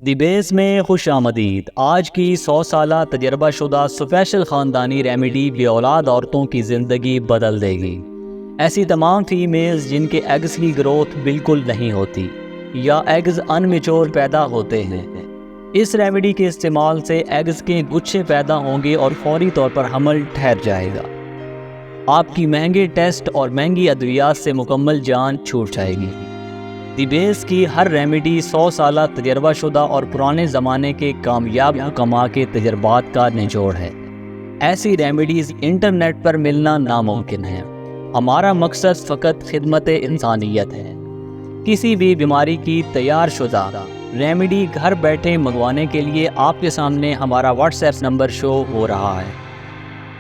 دی بیس میں خوش آمدید۔ آج کی 100 سالہ تجربہ شدہ سپیشل خاندانی ریمیڈی بے اولاد عورتوں کی زندگی بدل دے گی۔ ایسی تمام فیمیلز جن کے ایگز کی گروتھ بالکل نہیں ہوتی یا ایگز ان میچور پیدا ہوتے ہیں، اس ریمیڈی کے استعمال سے ایگز کے گچھے پیدا ہوں گے اور فوری طور پر حمل ٹھہر جائے گا۔ آپ کی مہنگے ٹیسٹ اور مہنگی ادویات سے مکمل جان چھوٹ جائے گی۔ دی بیس کی ہر ریمیڈی 100 سالہ تجربہ شدہ اور پرانے زمانے کے کامیاب حکماء کے تجربات کا نچوڑ ہے۔ ایسی ریمیڈیز انٹرنیٹ پر ملنا ناممکن ہے۔ ہمارا مقصد فقط خدمت انسانیت ہے۔ کسی بھی بیماری کی تیار شدہ ریمیڈی گھر بیٹھے منگوانے کے لیے آپ کے سامنے ہمارا واٹس ایپ نمبر شو ہو رہا ہے۔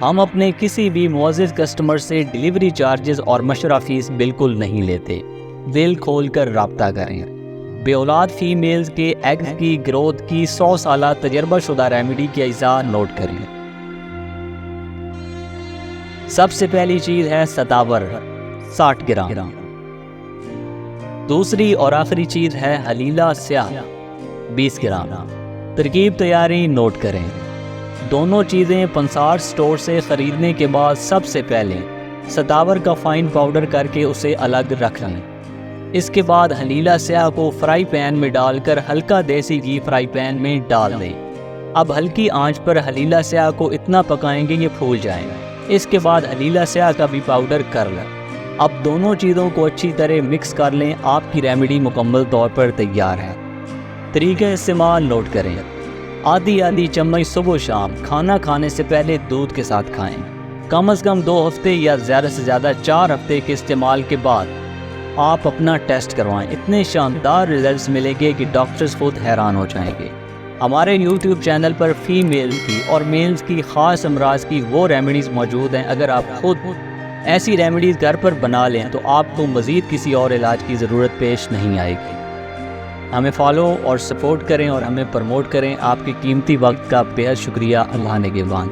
ہم اپنے کسی بھی معزز کسٹمر سے ڈیلیوری چارجز اور مشورہ فیس بالکل نہیں لیتے۔ دل کھول کر رابطہ کریں۔ بے اولاد فیمیلز کے ایگز کی گروتھ کی 100 سالہ تجربہ شدہ ریمیڈی کے اجزاء نوٹ کریں۔ سب سے پہلی چیز ہے ستاور 60 گرام۔ دوسری اور آخری چیز ہے حلیلہ سیاہ 20 گرام۔ ترکیب تیاری نوٹ کریں۔ دونوں چیزیں پنسار سٹور سے خریدنے کے بعد سب سے پہلے ستاور کا فائن پاؤڈر کر کے اسے الگ رکھ لیں۔ اس کے بعد حلیلہ سیاہ کو فرائی پین میں ڈال کر ہلکا دیسی گھی فرائی پین میں ڈال دیں۔ اب ہلکی آنچ پر حلیلہ سیاہ کو اتنا پکائیں گے یہ پھول جائیں گے۔ اس کے بعد حلیلہ سیاہ کا بھی پاؤڈر کر لیں۔ اب دونوں چیزوں کو اچھی طرح مکس کر لیں۔ آپ کی ریمیڈی مکمل طور پر تیار ہے۔ طریقہ استعمال نوٹ کریں۔ آدھی چمچ صبح و شام کھانا کھانے سے پہلے دودھ کے ساتھ کھائیں۔ کم از کم 2 ہفتے یا زیادہ سے زیادہ 4 ہفتے کے استعمال کے بعد آپ اپنا ٹیسٹ کروائیں۔ اتنے شاندار ریزلٹس ملیں گے کہ ڈاکٹرز خود حیران ہو جائیں گے۔ ہمارے یوٹیوب چینل پر فیمیلز کی اور میلز کی خاص امراض کی وہ ریمیڈیز موجود ہیں۔ اگر آپ خود ایسی ریمیڈیز گھر پر بنا لیں تو آپ کو مزید کسی اور علاج کی ضرورت پیش نہیں آئے گی۔ ہمیں فالو اور سپورٹ کریں اور ہمیں پروموٹ کریں۔ آپ کے قیمتی وقت کا بے حد شکریہ۔ اللہ نگہبان۔